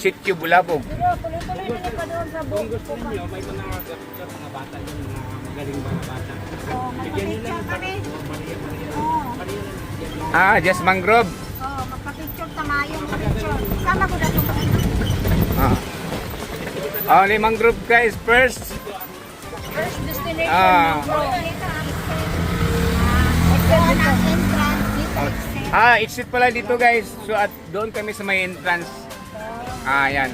Sitio Bulabog. Pero tuloy-tuloy na pa doon sa Kung book. gusto niyo, may mga bata yun, mga magaling mga bata. Oh, magpa-picture kami. Oh. Ah, just mangrove. Oh, magpa-picture tamayo, picture. Sama ko na ito. Only mangrove guys first. First destination, Ah. Exit pala dito guys. So at doon kami sa may entrance. Yan.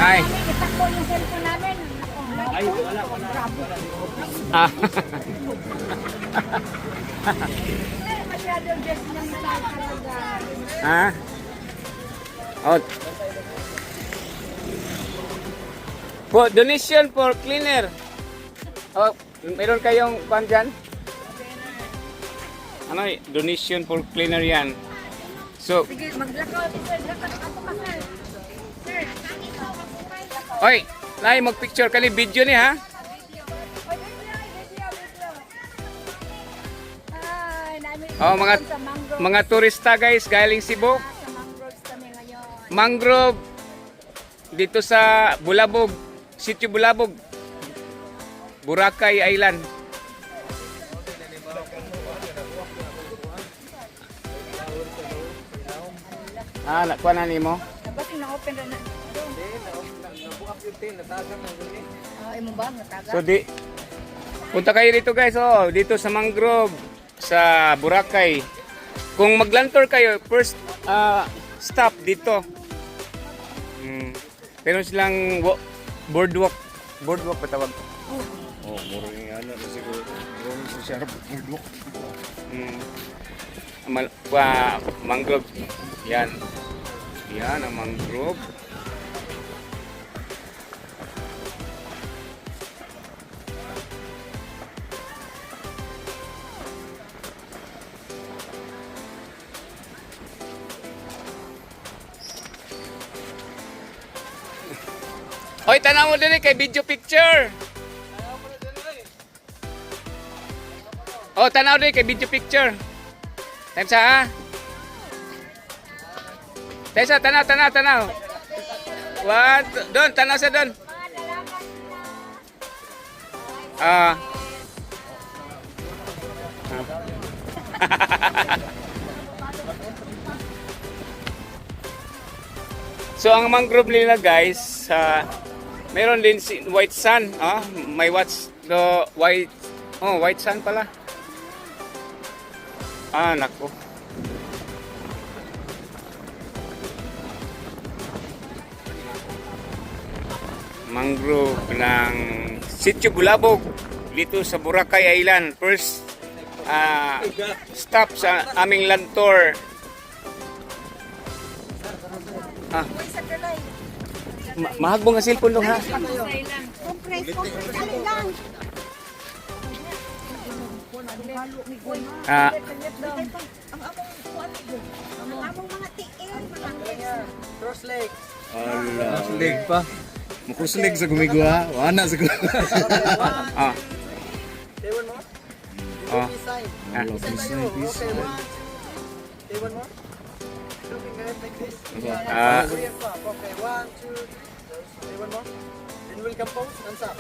Ay. Itakbo yung cellphone namin. Ay, wala. Ah. Masyadong just ng talaga. Oh. Donation for cleaner. Oh, meron kayong kwan dyan? Ano, donation for cleaner yan. So, Sige, maglakaw. Maglakaw ako pa, sir. Sir, oy, nay mag-picture kali video ni ha. Oh, mga turista guys galing Cebu. Sa mangroves kami ngayon. Mangrove dito sa Bulabog, Sitio Bulabog. Boracay Island. Nakuha na nimo. Dapat na-open na na. Imo ba? Nataga? So punta kayo dito guys, dito sa Mangrove sa Boracay. Kung maglantor kayo, first stop dito. Pero silang boardwalk ba tawag? Mura yung ano na siguro. Sa siya boardwalk. Mangrove. Yan. Yan ang mangrove. Hoy, tanaw mo din kay video picture. Oh, tanaw din kay video picture. Tensa ha. Tensa, tanaw. Doon, tanaw sa doon. So ang mangrove nila guys, meron din si white sand, may white sand pala. Nako. Mangrove ng Sitio Bulabog dito sa Boracay Island. First stop sa aming land tour. Mahagbo nga cellphone dong ha. Compress lang. Ang among mga tiil. Cross leg. Leg pa. Makuslig sa gumigwa. Wana sa gumigwa. Say one more. Peace sign. Peace sign tayo. Okay, one. Say one more. Looking ahead like this. Korean pa. Okay, one, two. Say one more. Then we'll compose. Hands up.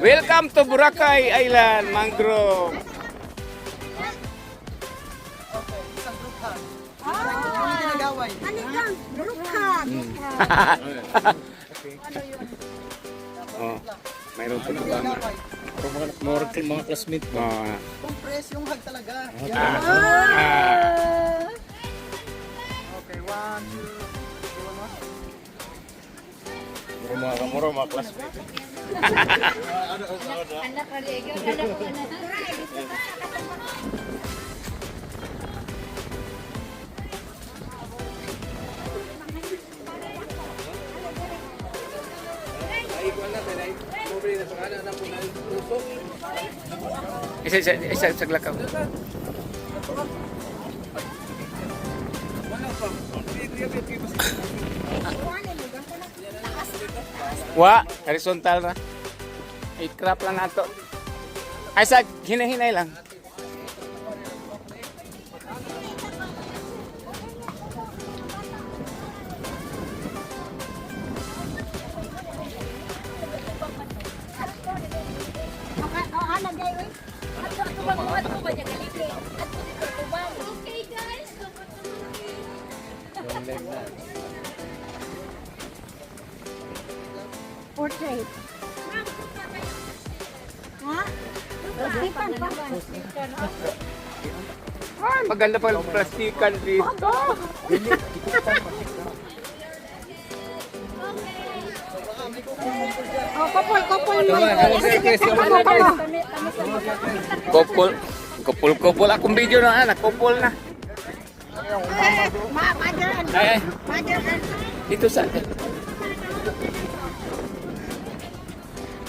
Welcome to Boracay Island, Mangrove. Okay, isang group hug. Hindi ginagaway. Anikang, burukag. Mayroon pa ba? Ginagaway. Mga classmate mo. Compress yung hug talaga. Okay, one, two. Say one more. Mga classmate. Anak raligo, anak ko anak. Isa saglakaw. Horizontal na. I-crop lang nato. Ay, sa hinahinay lang. maganda pa yung plastikan dito. Oh, kopol. Kupul akong video na anak, kupul na. Ay, dito sa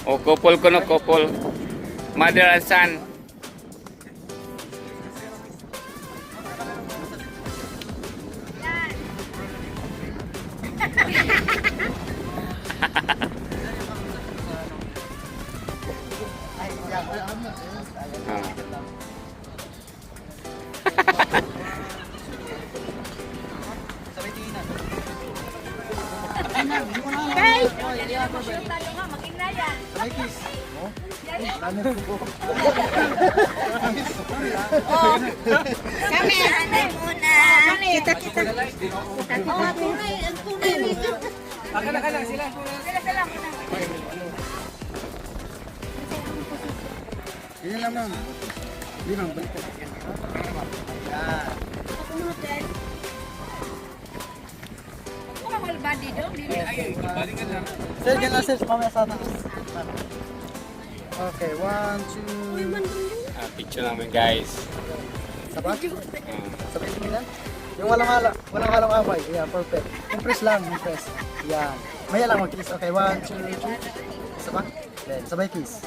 kupul ko no, kupul. Mother and son. Hey! Shoot tayo nga, mag-ignayan. Kami, anay muna. Kita. Oh, tunay, ang tunay rito. Sila muna. Yan lang ma'am. Hindi ma'am, balik ko. Whole body daw, dili. Sir, dyan lang sir, mamaya sa atin. Okay, 1, 2, Picture namin guys. sabat? Sabay nila? Yung walang away. Yeah, perfect. Impress lang, impress. Yan. Maya lang mag-kiss. Okay, 1, 2, 3. Sabay? Then, sabay kiss.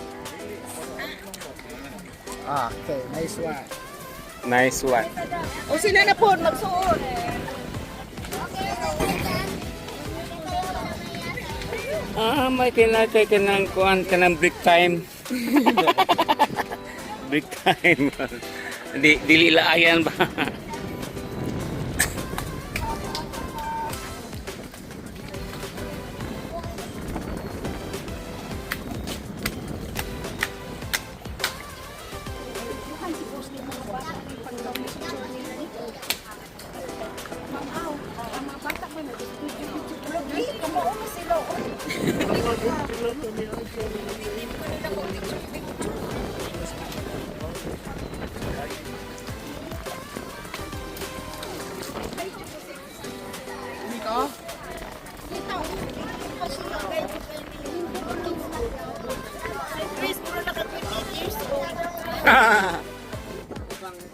Okay, nice one. Nice one. O sila na po, magsuot. May kinakay ka ng kuhan ka ng break time. Break time. Dili laayan ba?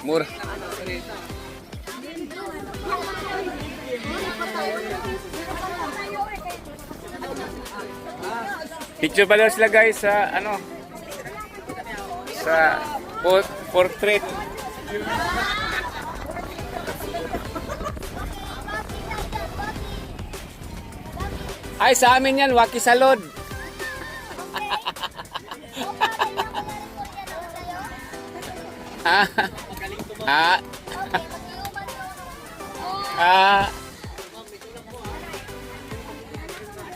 Mura. Picture pa daw sila guys sa ano sa portrait. Ay sa amin yan, Waki Salod.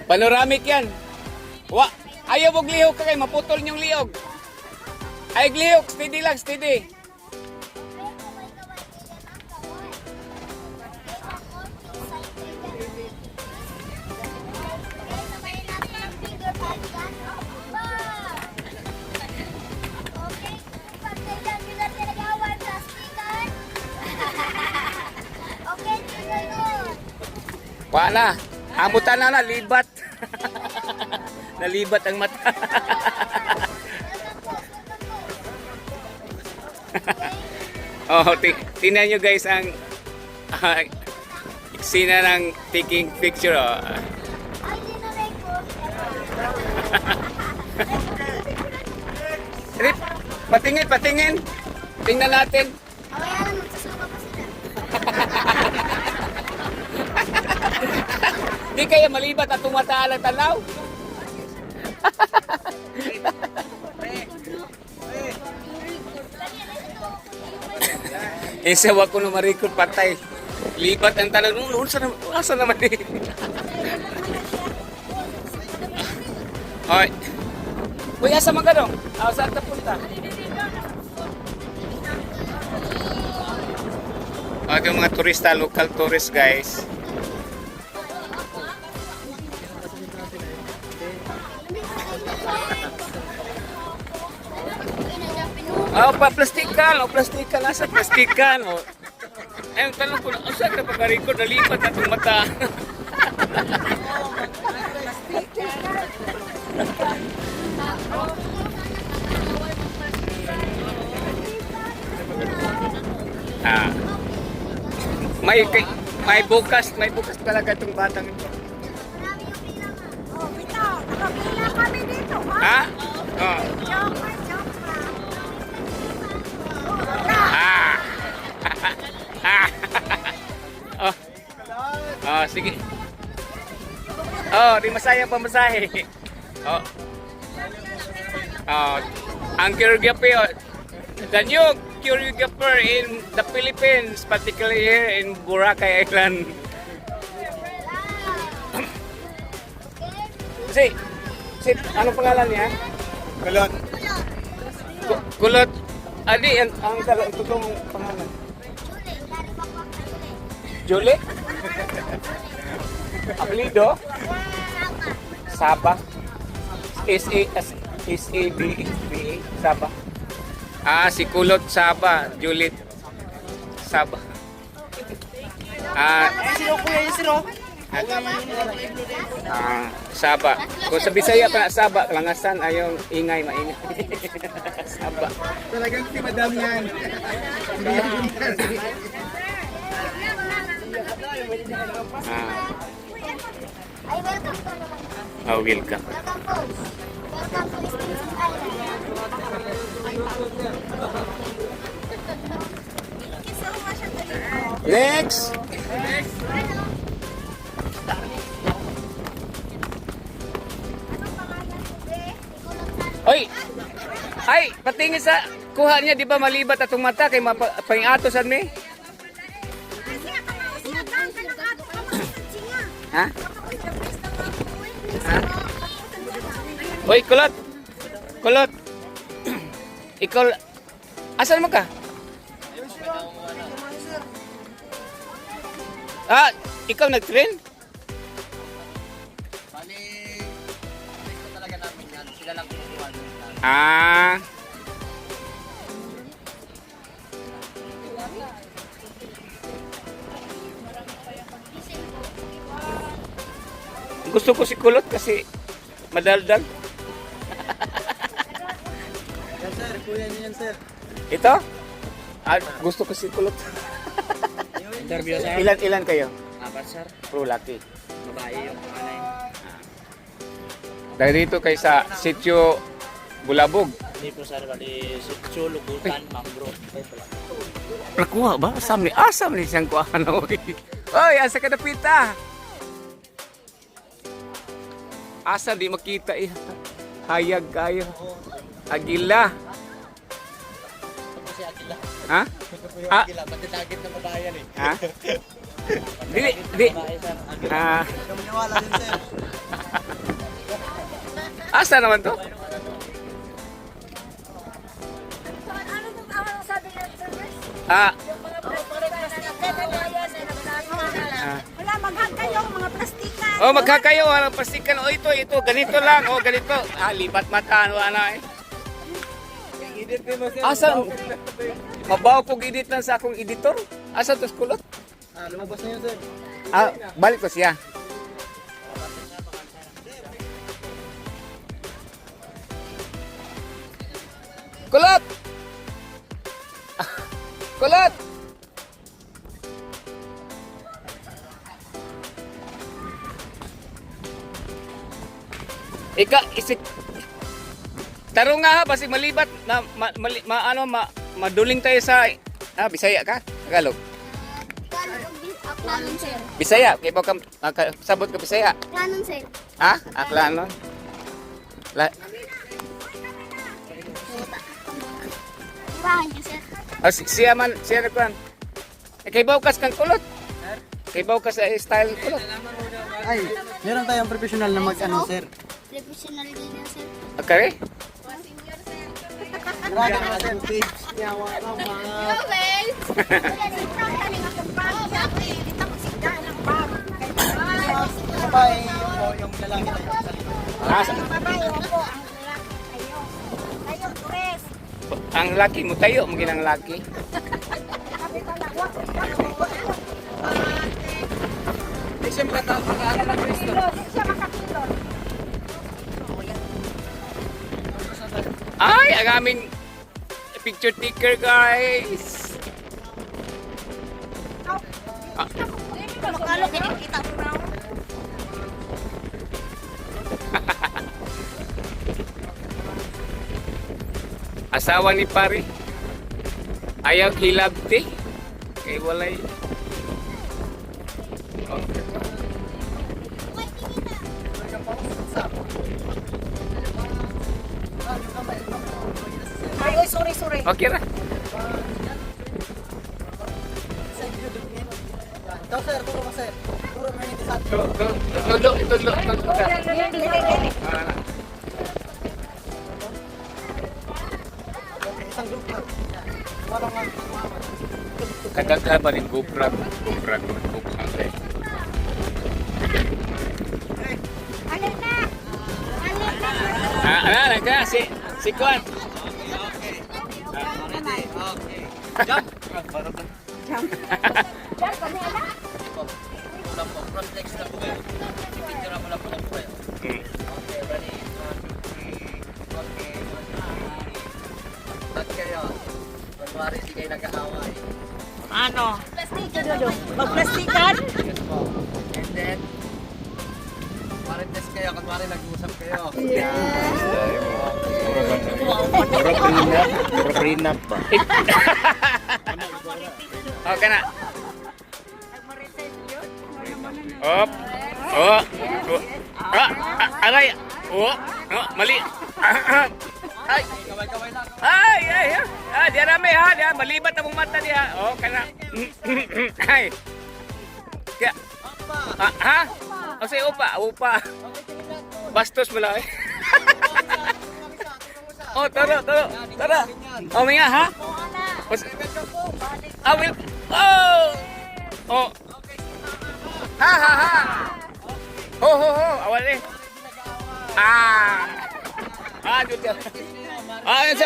Panoramic yan. Ayaw mong lihog ka kayo, maputol niyong lihog. Ay, lihog, steady lang, steady. Wala. Amutan na, libat. Nalibat ang mata. Tingnan nyo guys ang eksena ng taking picture. Rip, patingin. Tingnan natin. Di kaya malibat at tumataan ang tanaw. Isawa ko na marikot patay. Libat ang tanaw. Asa naman eh. Hoy. Uy, asa man ka no? Saan ka punta? Yung mga turista, local tourist guys. Plastikan, nasa plastikan. Ay, ang tanong ko, saan ka pag-record? Nalipat na itong mata. Ah. May bukas talaga itong batang ito. Oh, Vito, nakapila kami dito. Ha? Oh. Joke, joke lang. Ah. Ah. Oh. Oh, sige. Oh, di masaya pa masahe. Oh. Oh. Ang choreography, oh. The new choreographer in the Philippines, particularly here in Boracay Island. Si, ano pangalan niya? Kulot. Kulot. Adi, ang totoong pangalan. Julie? Apelido? Saba? S-A-B-A? Saba? Ah, si Kulot Saba. Julie Saba. Ah, Sino kuya yung sino? Saba. Kung sa Bisaya pa na Saba, langasan ayong ingay, maingay. Saba. Talagang si Madam yan. Ay, welcome to naman. Oh, welcome. Welcome po. Welcome to East Island. Thank you so much. Next! Oy! Ay, patingin sa kuha niya, di ba malibat atong mata kay mapaingatos mi? Ha? Ha? Oy, kulot! Kulot! Ikaw, asan mo ka? Ah, ikaw nag-train? Bali, gusto talaga namin yan. Sila lang kumukuha nun. Ah. Gusto ko si Kulot kasi madaldal. Yan sir, kuya niyo yan sir. Ito? Ah, gusto ko si Kulot. Interview sir. Ilan kayo? Apat sir. Pro lucky. Babae yung panganay. Dahil dito kay sa sitio Bulabog. Hindi po sir, bali sitio, lubutan, mangrove. Nakuha ba? Asam ni siyang kuha na. Oy, asa ka napita? Asa di makita eh. Hayag kayo. Agila. Ito si Akila. Ha? Ito po yung Ah. Akila. Matitagit na babayan eh. Ha? Di. Babae sir. Akila. Ah, Kamiwala din sir. asa naman to? Ano sabi niya, sir? Ah, Yung mga plastika na wala, maghag kayo, mga plastika. oh, magkakayo, walang plastikan. Oh, ito, ganito lang. Oh, ganito. Ah, lipat mata, ano na eh. Asa? Mabaw kong edit lang sa akong editor. Asa to Kulot? Lumabas na yun sir. Ah, balik ko siya. Kulot! Kulot! Isip Taro nga ha, basi malibat na maduling tayo sa Bisaya ka? Tagalog. Kanon, sir. Bisaya, kay ka sabot ka Bisaya. Kanon, sir. Ha? Aklanon. Iwahan niyo, sir. Siya na kuan. Kay bawkas kang kulot. Kay bawkas sa style ng kulot. Ay, meron tayong professional na mag-ano sir. Professional din yan, sir. Okay? Grabe naman sir. Tips. Yawa ka mga. Okay. Sabay po yung lalaki tayo. Ang laki mo tayo, maging ang laki. Hindi siya makaano ng Kristo. Hindi siya makakilot. Ay, ang aming picture taker, guys. Makalo, kita mo na. Asawa ni pare. Ayaw hilabti. Kay walay. Okay. Ay, oy, sorry. Okay ra. Ikaw sir, turo mo sir. Turo mo yung isa. Tudlo. Isang group na. Parang nga. Kadaghan ba rin GoPro. Alit na. Nagka, si Kwan. Diyan kami, anak. Kunwari si kayo nag-aaway. Ano? Magplastikan? Yes po. And then, marites kayo, kunwari nag-uusap kayo. Puro prenup ba? Okay na. Op. Oh. Aray. Mali. Ay. Kaway-kaway lang. Ay. Diyan rame ha. Diyan malibat ang mata diya. Oh, kana. Ay. Kaya. Ha? O say upa. Bastos mo lang. Oh, tara. Oh, minga ha? Will. Oh. Ha. Ho. Awal eh. Dito.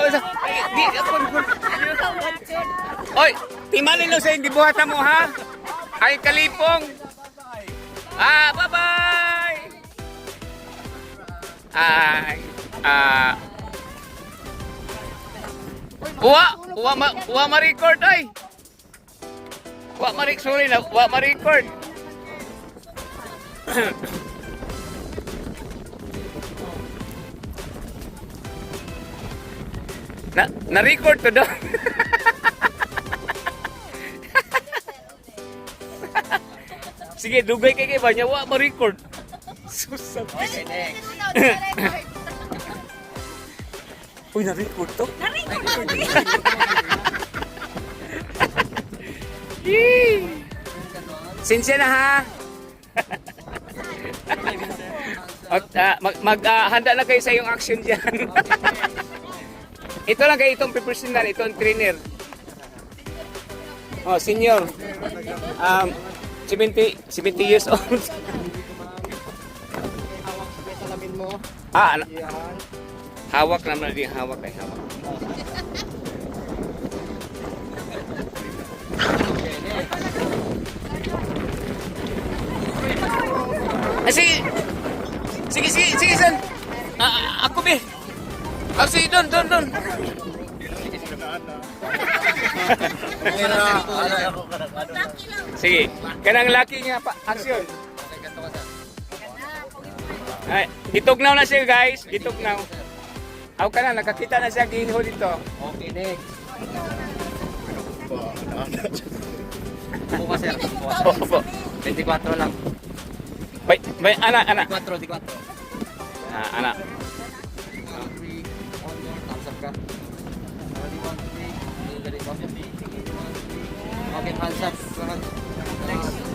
Sa. Di ako. Oy, timalin lang sa hindi buhatan mo ha. Ay kalipong. Bye-bye. Wa ma-record ay. Wa ma-record. Na-record to daw. Sige, dugay kay ba niya wa ma-record. Susab. Okay, next. Uy, na-record to. Sinsya na ha. At handa na kayo sa iyong action diyan. Ito lang kayo itong personal, itong trainer. Oh, senior. 70 years old. Salamin mo. Hawak naman din, hawak. Sige, san. Ako be. Sige, don. Sige, kanang laki niya pa, aksyon. Ay, itugnaw na siya guys, itugnaw. Aw ka na, nakakita na siya ginho dito. Okay, next. Buka sir. Opo. 24 lang. Bay, anak. 24. Anak. Thumbs up ka. Okay, hands up.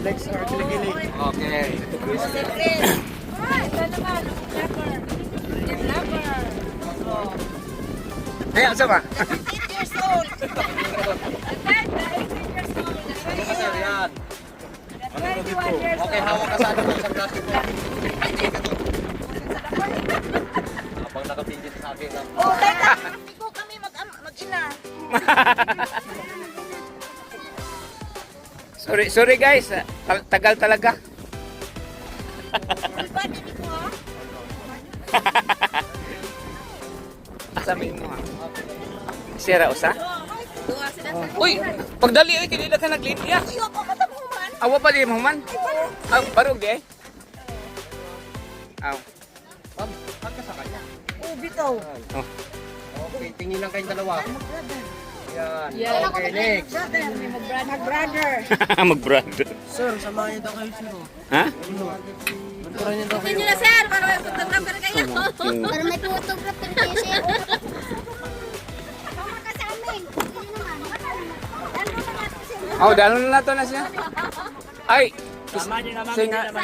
Legs are kilikili. Okay. Ay, asa ba? 8 years old. Sir, yan. 21 years Okay, old. hawak ka sa ano sa plastic mo. Habang nakapigil sa akin. Oh, teka. Hindi ko kami mag-ina. Sorry guys, tagal talaga. Sabi mo ha. Sira usa? Uy, pagdali ay kinila ka naglinya. Awa pa di mo man. Aw, barog di eh. Aw. Oh, bitaw. Oh. Okay, tingin lang kayong dalawa. Yan. Yeah. Okay, next. Mag-brother. Mag-brother. Sir, samahan niyo daw kayo sir. Ha? Mentoran niyo daw kayo. Tingnan na sir, para may photographer kayo. Para may photographer kayo siya. Oh, dalo na nato na siya. Ay. Singa.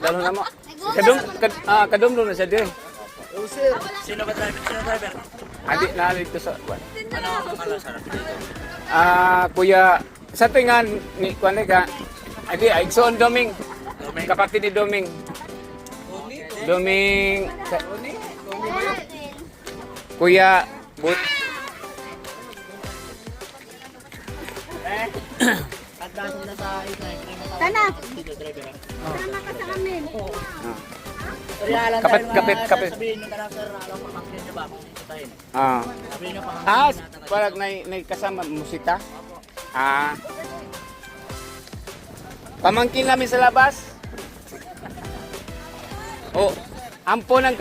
Dalo na mo. Kadum na siya din. Oh, sir. Sino ba driver? Sino driver? Adi na dito sa Ano ang pangalan sa kuya sa tingan ni kuan ka. Adi Igsoon Doming. Kapatid ni Doming. Doming. Kuya But. Tana. Tama ka sa amin. Kapit. Sabihin nyo na sir, alam mo, pamangkin nyo ba? Kung titahin. Ah. Sabihin nyo pamangkin. Parang may kasama musika. Pamangkin namin sa labas. Oh, ampo ng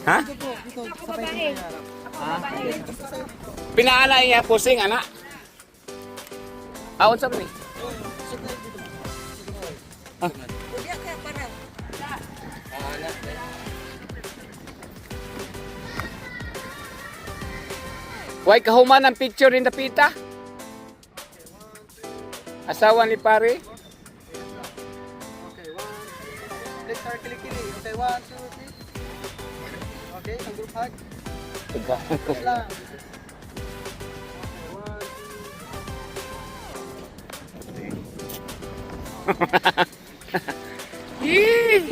Ha? Pinaala niya pusing anak. Aon sa ni? Why kahuman ang picture in the pita? Asawa ni pare? Okay, one. Let's start kilikili. Okay, 1, 2, 3. Okay, ang group hug. Okay lang. Yee!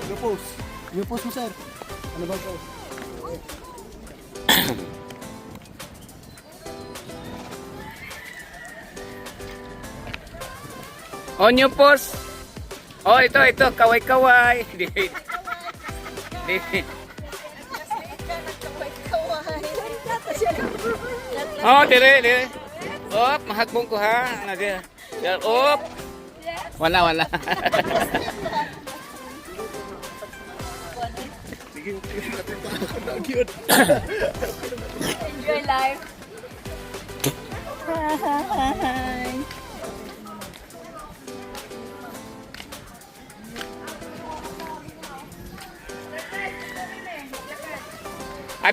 Yung pose. Yung pose mo, sir. Ano bang pose? On your post. Oh, ito, kaway-kaway. Oh, dire. Op, mahagbong ko ha. Ano dia? Yan, op. Wala. Enjoy life.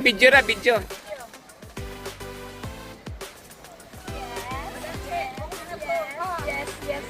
Video. Yes.